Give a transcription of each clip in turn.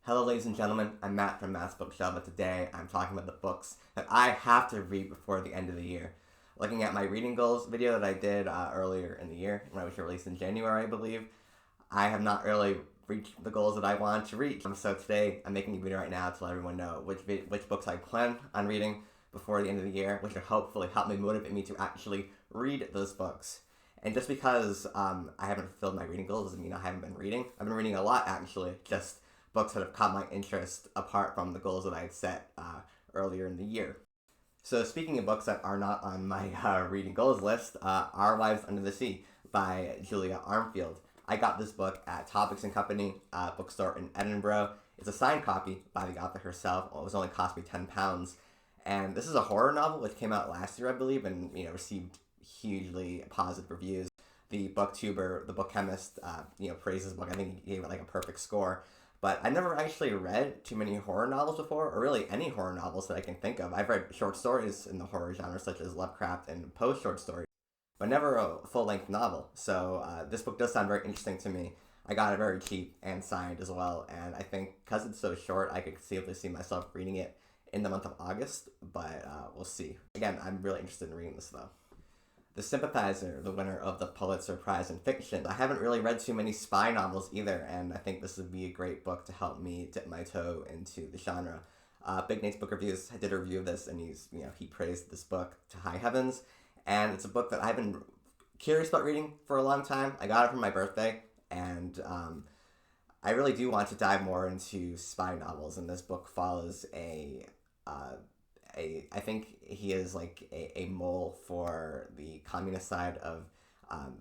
Hello ladies and gentlemen, I'm Matt from Matt's Bookshelf, and today I'm talking about the books that I have to read before the end of the year. Looking at my reading goals video that I did earlier in the year, when it was released in January, I believe, I have not really reached the goals that I wanted to reach. So today, I'm making a video right now to let everyone know which books I plan on reading before the end of the year, which will hopefully help me motivate me to actually read those books. And just because I haven't fulfilled my reading goals doesn't mean I haven't been reading. I've been reading a lot, actually, just books that have caught my interest apart from the goals that I had set earlier in the year. So speaking of books that are not on my reading goals list, Our Lives Under the Sea by Julia Armfield. I got this book at Topics and Company bookstore in Edinburgh. It's a signed copy by the author herself. It was only cost me £10. And this is a horror novel which came out last year, I believe, and received hugely positive reviews. The booktuber, the book chemist, praised this book. I think he gave it like a perfect score. But I never actually read too many horror novels before, or really any horror novels that I can think of. I've read short stories in the horror genre, such as Lovecraft and Poe's short stories, but never a full-length novel. So this book does sound very interesting to me. I got it very cheap and signed as well, and I think because it's so short, I could safely see myself reading it in the month of August, but we'll see. Again, I'm really interested in reading this, though. The Sympathizer, the winner of the Pulitzer Prize in Fiction. I haven't really read too many spy novels either, and I think this would be a great book to help me dip my toe into the genre. Big Nate's Book Reviews did a review of this, and he praised this book to high heavens. And it's a book that I've been curious about reading for a long time. I got it for my birthday, and I really do want to dive more into spy novels, and this book follows I think he is like a mole for the communist side of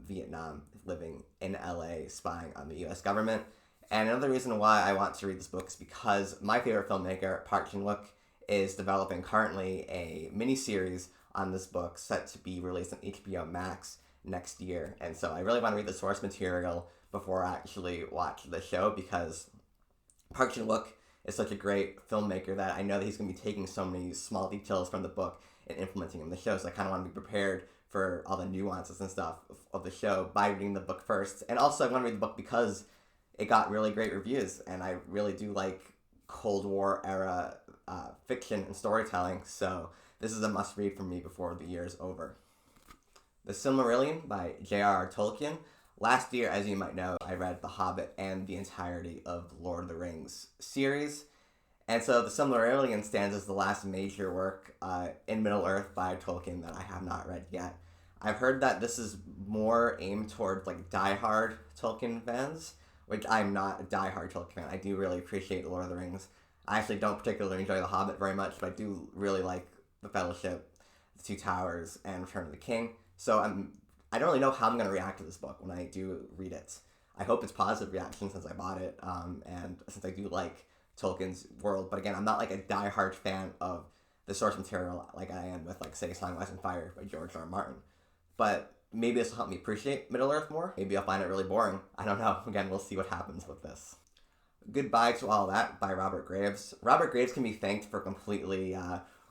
Vietnam, living in LA, spying on the US government. And another reason why I want to read this book is because my favorite filmmaker, Park Chan-wook, is developing currently a miniseries on this book set to be released on HBO Max next year. And so I really want to read the source material before I actually watch the show, because Park Chan-wook is such a great filmmaker that I know that he's going to be taking so many small details from the book and implementing them in the show. So I kind of want to be prepared for all the nuances and stuff of the show by reading the book first. And also I want to read the book because it got really great reviews, and I really do like Cold War era fiction and storytelling. So this is a must read for me before the year is over. The Silmarillion by J.R.R. Tolkien. Last year, as you might know, I read The Hobbit and the entirety of the Lord of the Rings series. And so The Silmarillion stands as the last major work in Middle-earth by Tolkien that I have not read yet. I've heard that this is more aimed toward like die-hard Tolkien fans, which I'm not a die-hard Tolkien fan. I do really appreciate The Lord of the Rings. I actually don't particularly enjoy The Hobbit very much, but I do really like The Fellowship, The Two Towers, and Return of the King. So I don't really know how I'm going to react to this book when I do read it. I hope it's positive reaction since I bought it, and since I do like Tolkien's world. But again, I'm not like a die-hard fan of the source material like I am with, like, say, Song of Ice and Fire by George R. R. Martin. But maybe this will help me appreciate Middle-earth more. Maybe I'll find it really boring. I don't know. Again, we'll see what happens with this. Goodbye to All That by Robert Graves. Robert Graves can be thanked for completely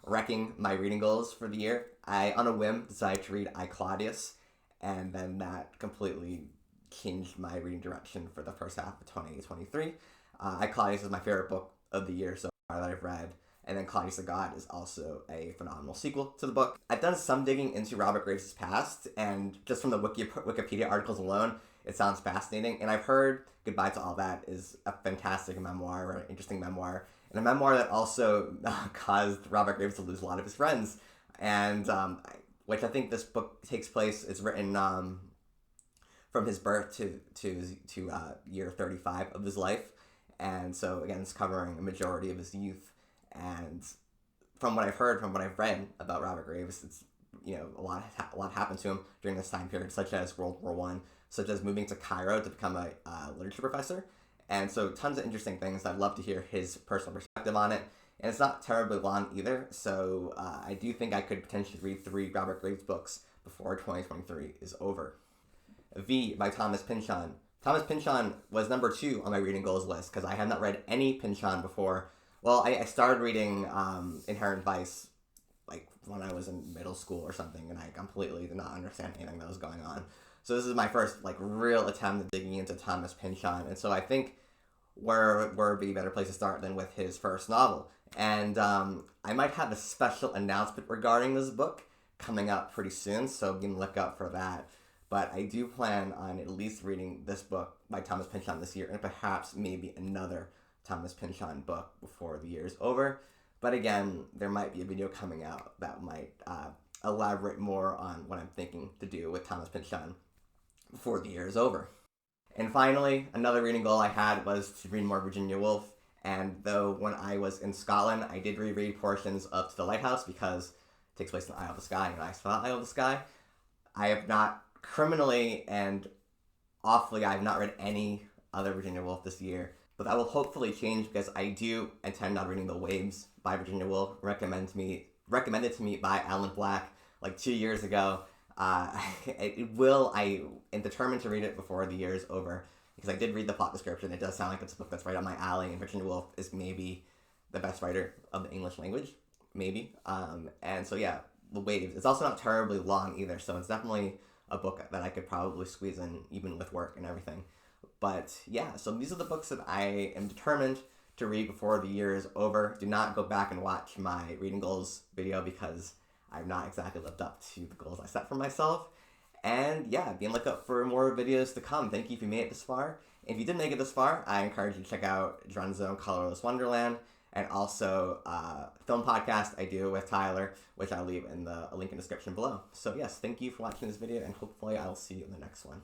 wrecking my reading goals for the year. I, on a whim, decided to read I, Claudius, and then that completely changed my reading direction for the first half of 2023. I, Claudius is my favorite book of the year so far that I've read, and then Claudius the God is also a phenomenal sequel to the book. I've done some digging into Robert Graves' past, and just from the Wikipedia articles alone, it sounds fascinating, and I've heard Goodbye to All That is a fantastic memoir, or an interesting memoir, and a memoir that also caused Robert Graves to lose a lot of his friends, and which I think this book takes place, it's written from his birth to year 35 of his life. And so, again, it's covering a majority of his youth. And from what I've heard, from what I've read about Robert Graves, it's, a lot happened to him during this time period, such as World War I, such as moving to Cairo to become a literature professor. And so tons of interesting things. I'd love to hear his personal perspective on it. And it's not terribly long either, so I do think I could potentially read 3 Robert Graves books before 2023 is over. V by Thomas Pynchon. Thomas Pynchon was number 2 on my reading goals list because I had not read any Pynchon before. Well, I started reading Inherent Vice like when I was in middle school or something, and I completely did not understand anything that was going on. So this is my first like real attempt at digging into Thomas Pynchon, and so I think where would be a better place to start than with his first novel? And I might have a special announcement regarding this book coming up pretty soon, so you can look out for that. But I do plan on at least reading this book by Thomas Pynchon this year, and perhaps maybe another Thomas Pynchon book before the year is over. But again, there might be a video coming out that might elaborate more on what I'm thinking to do with Thomas Pynchon before the year is over. And finally, another reading goal I had was to read more Virginia Woolf. And though when I was in Scotland, I did reread portions of To the Lighthouse because it takes place in the Isle of the Sky, and I saw Isle of the Sky. I have not criminally and awfully, I have not read any other Virginia Woolf this year. But that will hopefully change because I do intend on reading The Waves by Virginia Woolf, recommended to me by Alan Black like 2 years ago. I am determined to read it before the year is over because I did read the plot description. It does sound like it's a book that's right up my alley, and Virginia Woolf is maybe the best writer of the English language, maybe. And so yeah, The Waves. It's also not terribly long either, so it's definitely a book that I could probably squeeze in even with work and everything. But yeah, so these are the books that I am determined to read before the year is over. Do not go back and watch my reading goals video because I've not exactly lived up to the goals I set for myself. And yeah, be on the lookout for more videos to come. Thank you if you made it this far. If you did make it this far, I encourage you to check out Drun's Own Colorless Wonderland, and also film podcast I do with Tyler, which I'll leave in a link in the description below. So yes, thank you for watching this video, and hopefully I'll see you in the next one.